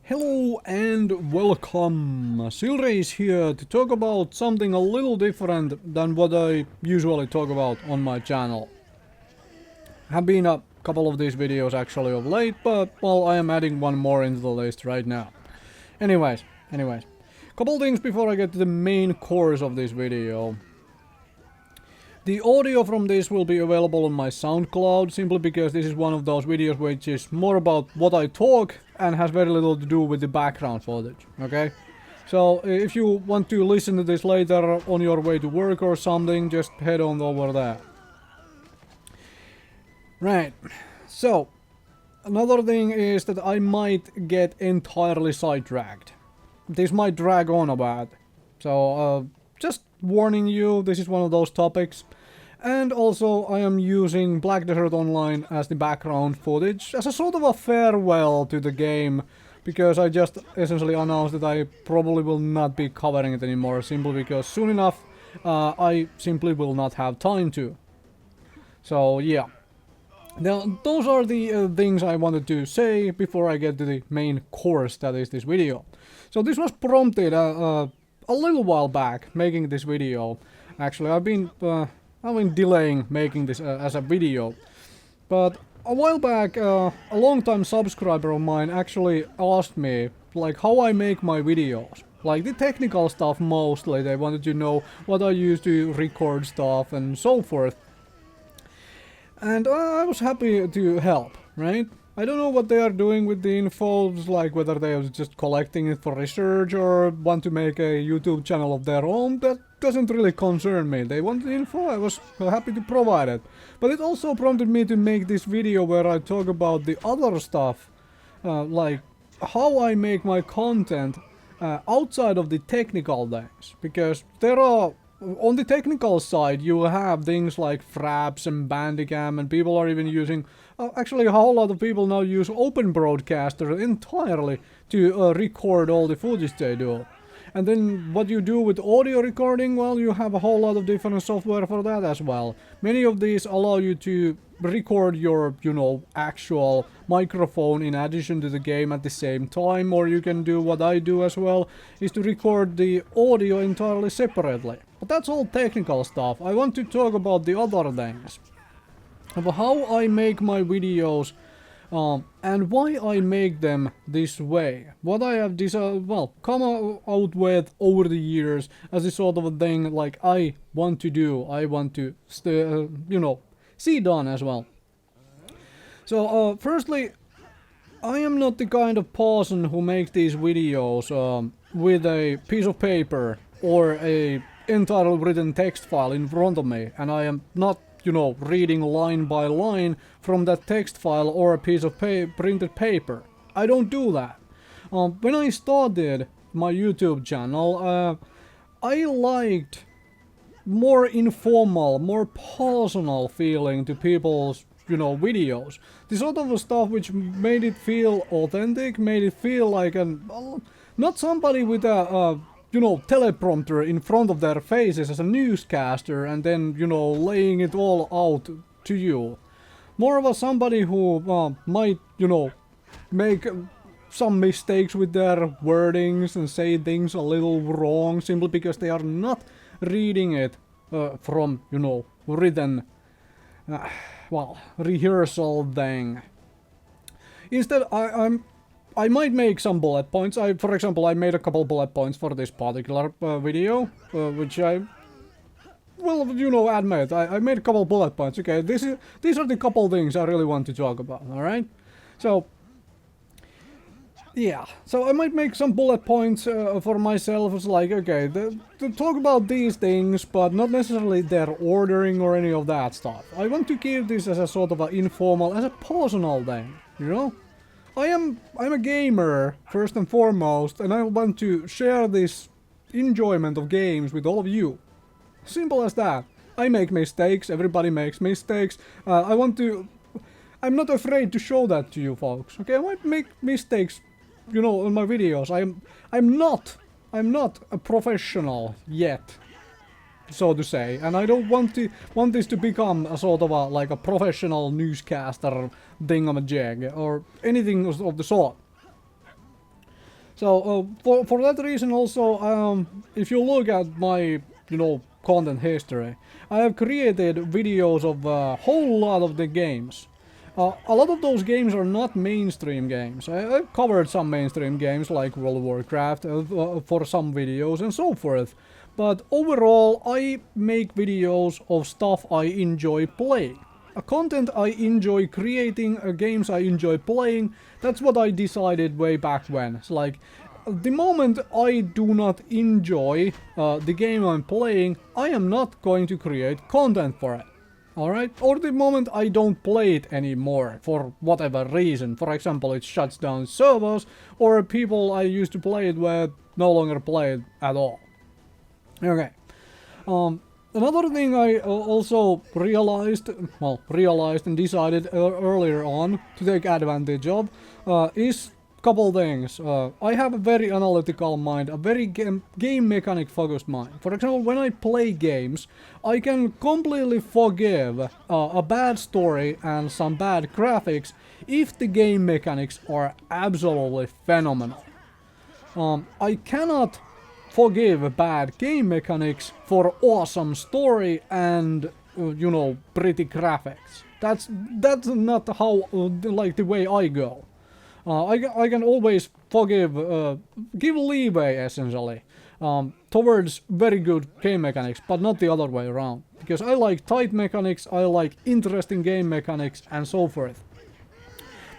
Hello and welcome! Silrace here to talk about something a little different than what I usually talk about on my channel. Have been a couple of these videos actually of late, but well, I am adding one more into the list right now. Anyways, couple things before I get to the main course of this video. The audio from this will be available on my Soundcloud, simply because this is one of those videos which is more about what I talk and has very little to do with the background footage, okay? So if you want to listen to this later on your way to work or something, just head on over there. Right, so another thing is that I might get entirely sidetracked. This might drag on a bit, so just warning you, this is one of those topics. And also I am using Black Desert Online as the background footage as a sort of a farewell to the game, because I just essentially announced that I probably will not be covering it anymore, simply because soon enough I simply will not have time to. So yeah. Now, those are the things I wanted to say before I get to the main course that is this video. So this was prompted a little while back, making this video. Actually, I've been delaying making this as a video. But a while back, a long-time subscriber of mine actually asked me, like, how I make my videos. Like, the technical stuff mostly. They wanted to know what I use to record stuff and so forth. And I was happy to help, right? I don't know what they are doing with the info, like whether they are just collecting it for research or want to make a YouTube channel of their own. That doesn't really concern me. They want the info, I was happy to provide it. But it also prompted me to make this video where I talk about the other stuff, like how I make my content outside of the technical things. Because there are... on the technical side, you have things like Fraps and Bandicam, and people are even using... actually, a whole lot of people now use Open Broadcaster entirely to record all the footage they do. And then what you do with audio recording, well, you have a whole lot of different software for that as well. Many of these allow you to record your, you know, actual microphone in addition to the game at the same time, or you can do what I do as well, is to record the audio entirely separately. But that's all technical stuff. I want to talk about the other things. About how I make my videos and why I make them this way. What I have come out with over the years as a sort of a thing like I want to do. I want to, you know, see done as well. So, firstly, I am not the kind of person who makes these videos with a piece of paper or a entirely written text file in front of me, and I am not, you know, reading line by line from that text file or a piece of printed paper. I don't do that. When I started my YouTube channel, I liked more informal, more personal feeling to people's, you know, videos. The sort of stuff which made it feel authentic, made it feel like not somebody with a you know, teleprompter in front of their faces as a newscaster and then, you know, laying it all out to you. More of a somebody who might, you know, make some mistakes with their wordings and say things a little wrong simply because they are not reading it from, you know, written, well, rehearsal thing. Instead, I might make some bullet points. For example, I made a couple bullet points for this particular video, which I will, you know, admit. I made a couple bullet points. Okay, these are the couple things I really want to talk about. All right, so yeah, so I might make some bullet points for myself. It's like, okay, to talk about these things, but not necessarily their ordering or any of that stuff. I want to keep this as a sort of an informal, as a personal thing, you know. I'm a gamer, first and foremost, and I want to share this enjoyment of games with all of you. Simple as that. I make mistakes, everybody makes mistakes. I'm not afraid to show that to you folks. Okay, I might make mistakes, you know, in my videos. I'm not a professional yet, so to say, and I don't want this to become a sort of like a professional newscaster thingamajig or anything of the sort. So for that reason also, if you look at my content history, I have created videos of a whole lot of the games. A lot of those games are not mainstream games. I've covered some mainstream games like World of Warcraft for some videos and so forth. But overall, I make videos of stuff I enjoy playing. Content I enjoy creating, games I enjoy playing, that's what I decided way back when. It's like, the moment I do not enjoy the game I'm playing, I am not going to create content for it. Alright? Or the moment I don't play it anymore, for whatever reason. For example, it shuts down servers, or people I used to play it with no longer play it at all. Okay. Another thing I also realized and decided earlier on to take advantage of is couple things. I have a very analytical mind, a very game mechanic focused mind. For example, when I play games, I can completely forgive a bad story and some bad graphics if the game mechanics are absolutely phenomenal. I cannot forgive bad game mechanics for awesome story and pretty graphics. That's not how like the way I go. I can always forgive, give leeway essentially towards very good game mechanics, but not the other way around. Because I like tight mechanics, I like interesting game mechanics, and so forth.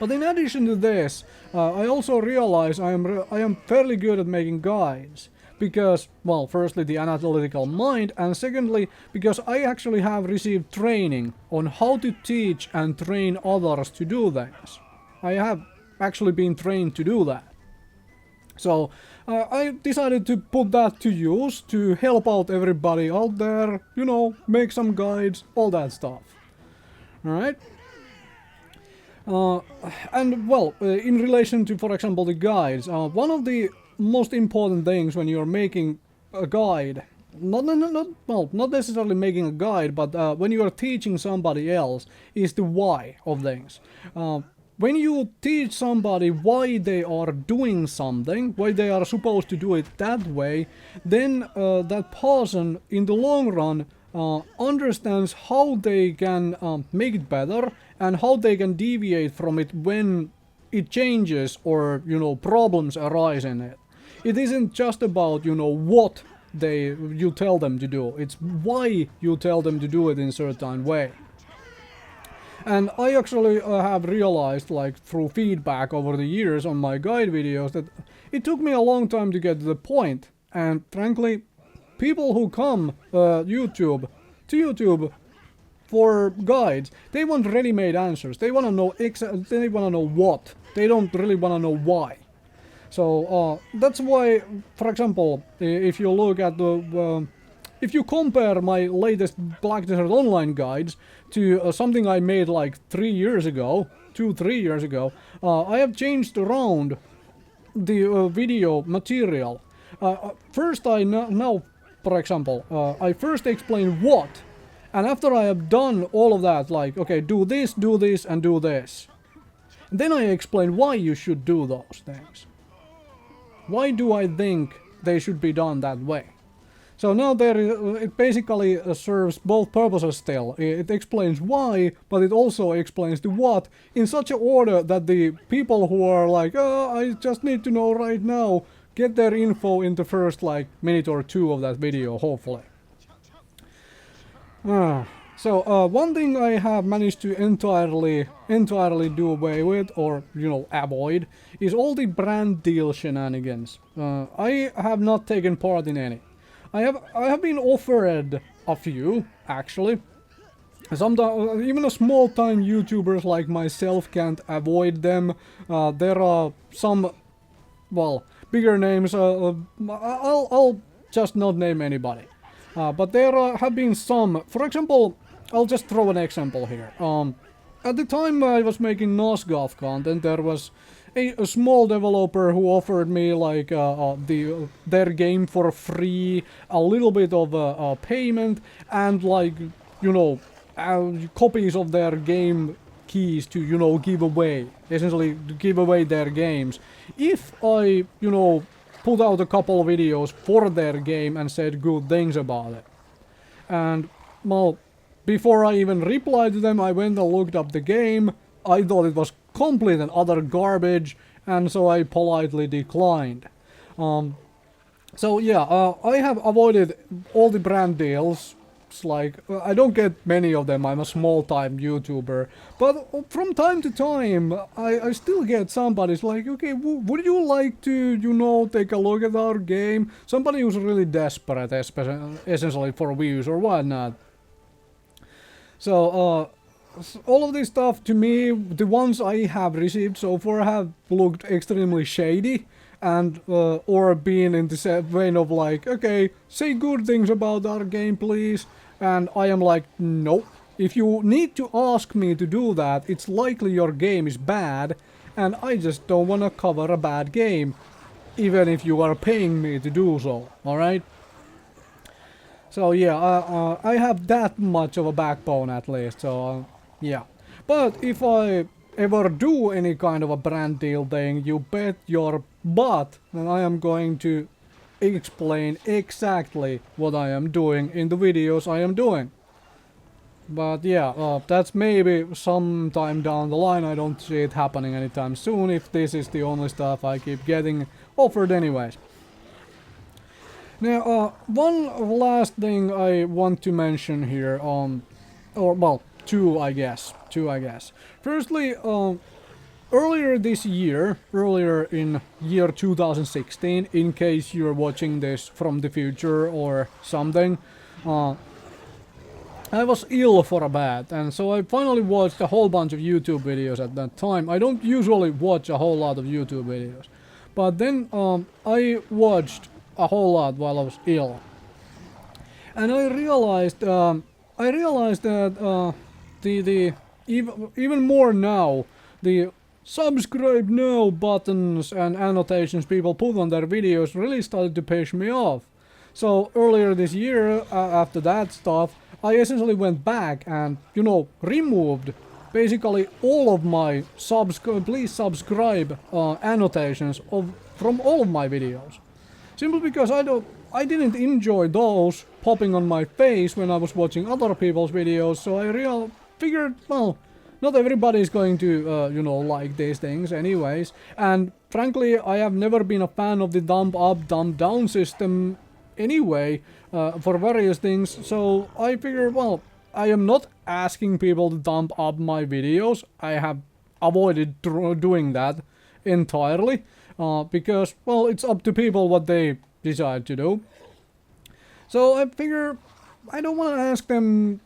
But in addition to this, I also realize I am fairly good at making guides. Because, well, firstly the analytical mind, and secondly because I actually have received training on how to teach and train others to do things. I have actually been trained to do that. So I decided to put that to use to help out everybody out there, make some guides, all that stuff. Alright? And well, in relation to, for example, the guides, one of the most important things when you're making a guide, not necessarily making a guide, but when you are teaching somebody else, is the why of things. When you teach somebody why they are doing something, why they are supposed to do it that way, then that person in the long run understands how they can make it better and how they can deviate from it when it changes or problems arise in it. It isn't just about what you tell them to do, it's why you tell them to do it in a certain way. And I actually have realized, like through feedback over the years on my guide videos, that it took me a long time to get to the point. And frankly, people who come to YouTube for guides, they want ready-made answers. They want to know they want to know what. They don't really want to know why. So that's why, for example, if you look at the if you compare my latest Black Desert Online guides to something I made like 3 years ago, 2-3 years ago, I have changed around the video material. First for example, I first explain what, and after I have done all of that, like, okay, do this, and do this. Then I explain why you should do those things. Why do I think they should be done that way? So now it basically serves both purposes still. It explains why, but it also explains the what in such an order that the people who are like, oh, I just need to know right now, get their info in the first like minute or two of that video, hopefully. So one thing I have managed to entirely do away with, or avoid, is all the brand deal shenanigans. I have not taken part in any. I have been offered a few, actually. Sometimes even a small-time YouTubers like myself can't avoid them. There are some, well, bigger names. I'll just not name anybody. But there have been some. For example, I'll just throw an example here. At the time I was making Nosgoth content, there was a small developer who offered me like their game for free, a little bit of payment, and like copies of their game keys to, you know, give away, essentially to give away their games. If I, you know, put out a couple of videos for their game and said good things about it. And, well, before I even replied to them, I went and looked up the game. I thought it was complete and utter garbage, and so I politely declined. So yeah, I have avoided all the brand deals. It's like, I don't get many of them, I'm a small-time YouTuber. But from time to time, I still get somebody's like, okay, would you like to, you know, take a look at our game? Somebody who's really desperate, essentially for views or whatnot. So, all of this stuff, to me, the ones I have received so far have looked extremely shady. And, or being in the vein of like, okay, say good things about our game, please. And I am like, nope. If you need to ask me to do that, it's likely your game is bad, and I just don't want to cover a bad game, even if you are paying me to do so, alright? So yeah, I have that much of a backbone at least, so yeah. But if I ever do any kind of a brand deal thing, you bet your butt that I am going to explain exactly what I am doing in the videos I am doing. But yeah, that's maybe sometime down the line. I don't see it happening anytime soon if this is the only stuff I keep getting offered anyways. Now, one last thing I want to mention here, or well, two I guess. Firstly, earlier this year, earlier in year 2016, in case you're watching this from the future or something, I was ill for a bit, and so I finally watched a whole bunch of YouTube videos at that time. I don't usually watch a whole lot of YouTube videos, but then I watched a whole lot while I was ill. And I realized that even more now, the subscribe now buttons and annotations people put on their videos really started to piss me off. So earlier this year, after that stuff, I essentially went back and, you know, removed basically all of my please subscribe annotations from all of my videos. Simply because I didn't enjoy those popping on my face when I was watching other people's videos, so I figured, well, not everybody's going to, you know, like these things anyways. And frankly, I have never been a fan of the thumb up, thumb down system anyway, for various things. So I figured, well, I am not asking people to thumb up my videos. I have avoided doing that entirely, because, well, it's up to people what they decide to do. So I figure I don't want to ask them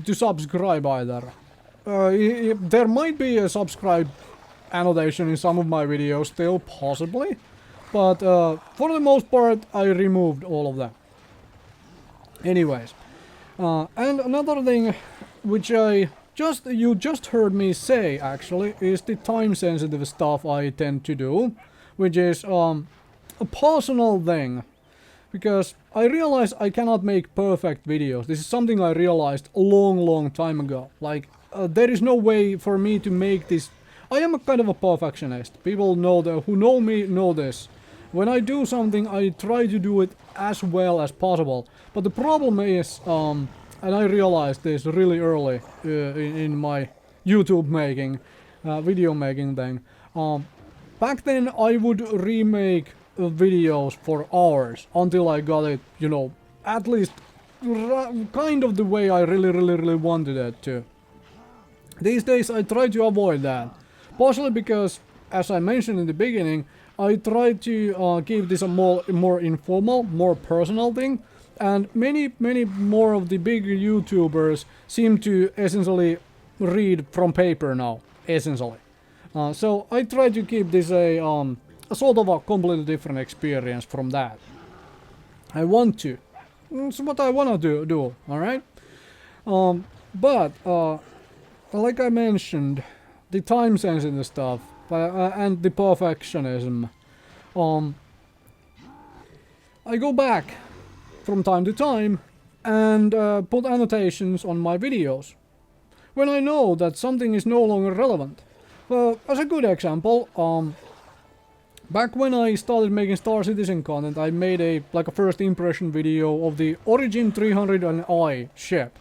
to subscribe either. There might be a subscribe annotation in some of my videos still, possibly, but for the most part I removed all of them. Anyways, and another thing which you just heard me say actually is the time sensitive stuff I tend to do, which is a personal thing. Because I realize I cannot make perfect videos. This is something I realized a long time ago. Like, there is no way for me to make this. I am a kind of a perfectionist. People who know me know this. When I do something, I try to do it as well as possible. But the problem is, and I realized this really early in my YouTube making, video making thing. Back then, I would remake videos for hours until I got it, you know, at least kind of the way I really wanted it to. These days I try to avoid that, partially because, as I mentioned in the beginning, I try to keep this a more informal, more personal thing, and many more of the big YouTubers seem to essentially read from paper now, essentially. So I try to keep this a sort of a completely different experience from that. I want to. It's what I want to do, alright? But, like I mentioned, the time sensitive stuff, and the perfectionism, I go back from time to time and put annotations on my videos. when I know that something is no longer relevant. As a good example, back when I started making Star Citizen content, I made a first impression video of the Origin 300i ship.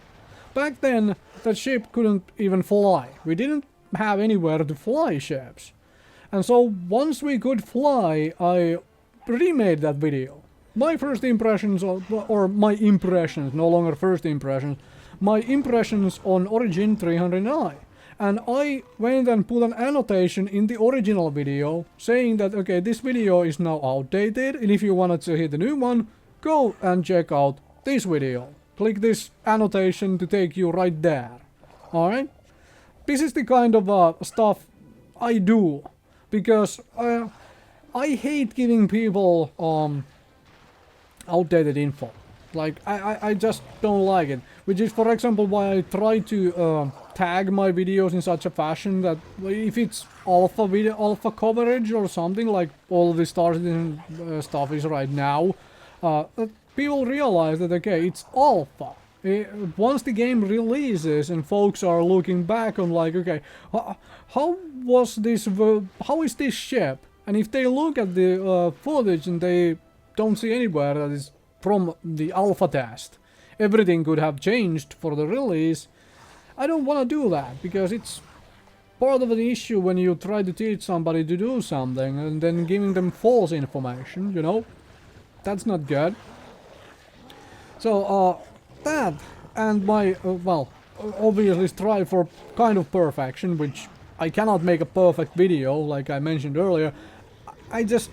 Back then, that ship couldn't even fly. We didn't have anywhere to fly ships. And so once we could fly, I remade that video. My first impressions, or my impressions, no longer first impressions, my impressions on Origin 300i. And I went and put an annotation in the original video saying that, okay, this video is now outdated, and if you wanted to hit the new one, go and check out this video. Click this annotation to take you right there. Alright? This is the kind of stuff I do, because I hate giving people outdated info. Like, I just don't like it. Which is, for example, why I try to tag my videos in such a fashion that if it's alpha coverage or something, like all of the Star Citizen stuff is right now, people realize that, okay, it's alpha. Once the game releases and folks are looking back on like, okay, how is this ship? And if they look at the footage and they don't see anywhere that is from the alpha test, everything could have changed for the release. I don't want to do that, because it's part of the issue when you try to teach somebody to do something and then giving them false information, you know? That's not good. So, that and my, obviously strive for kind of perfection, which I cannot make a perfect video, like I mentioned earlier. I just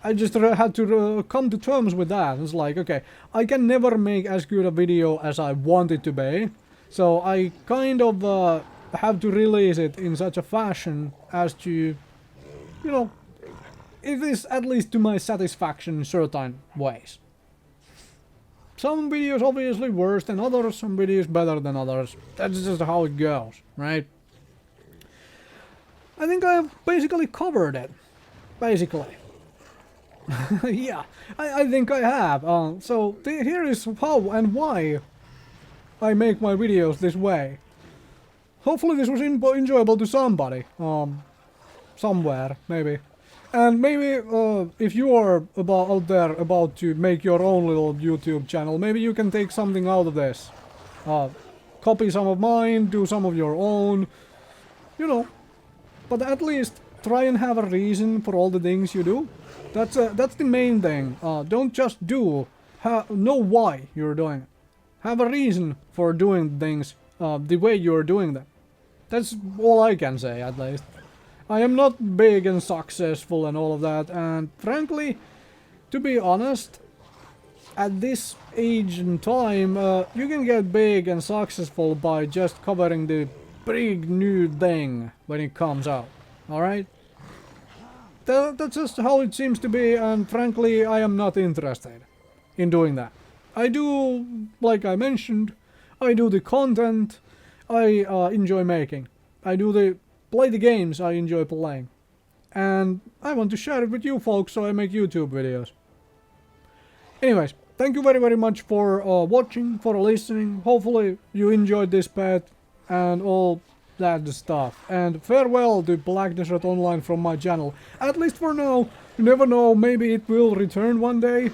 had to come to terms with that. It's like, okay, I can never make as good a video as I want it to be, so I kind of have to release it in such a fashion as to, you know, it is at least to my satisfaction in certain ways. Some videos obviously worse than others, some videos better than others. That's just how it goes, right? I think I have basically covered it. Basically. Yeah, I think I have. So here is how and why I make my videos this way. Hopefully this was enjoyable to somebody. Somewhere, maybe. And maybe if you are out there about to make your own little YouTube channel, maybe you can take something out of this. Copy some of mine, do some of your own, you know. But at least try and have a reason for all the things you do. That's the main thing. Don't just do. Know why you're doing it. Have a reason for doing things the way you're doing them. That's all I can say, at least. I am not big and successful and all of that, and frankly, to be honest, at this age and time, you can get big and successful by just covering the big new thing when it comes out. Alright? That's just how it seems to be, and frankly, I am not interested in doing that. I do, like I mentioned, I do the content I enjoy making. I do play the games I enjoy playing. And I want to share it with you folks, so I make YouTube videos. Anyways, thank you very, very much for watching, for listening. Hopefully you enjoyed this pet and all that stuff. And farewell to Black Desert Online from my channel. At least for now. You never know, maybe it will return one day.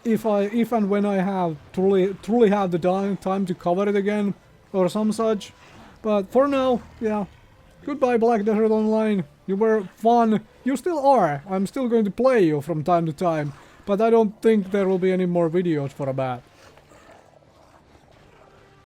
If and when I have truly have the time to cover it again, or some such. But for now, yeah. Goodbye, Black Desert Online. You were fun. You still are. I'm still going to play you from time to time. But I don't think there will be any more videos for a bit.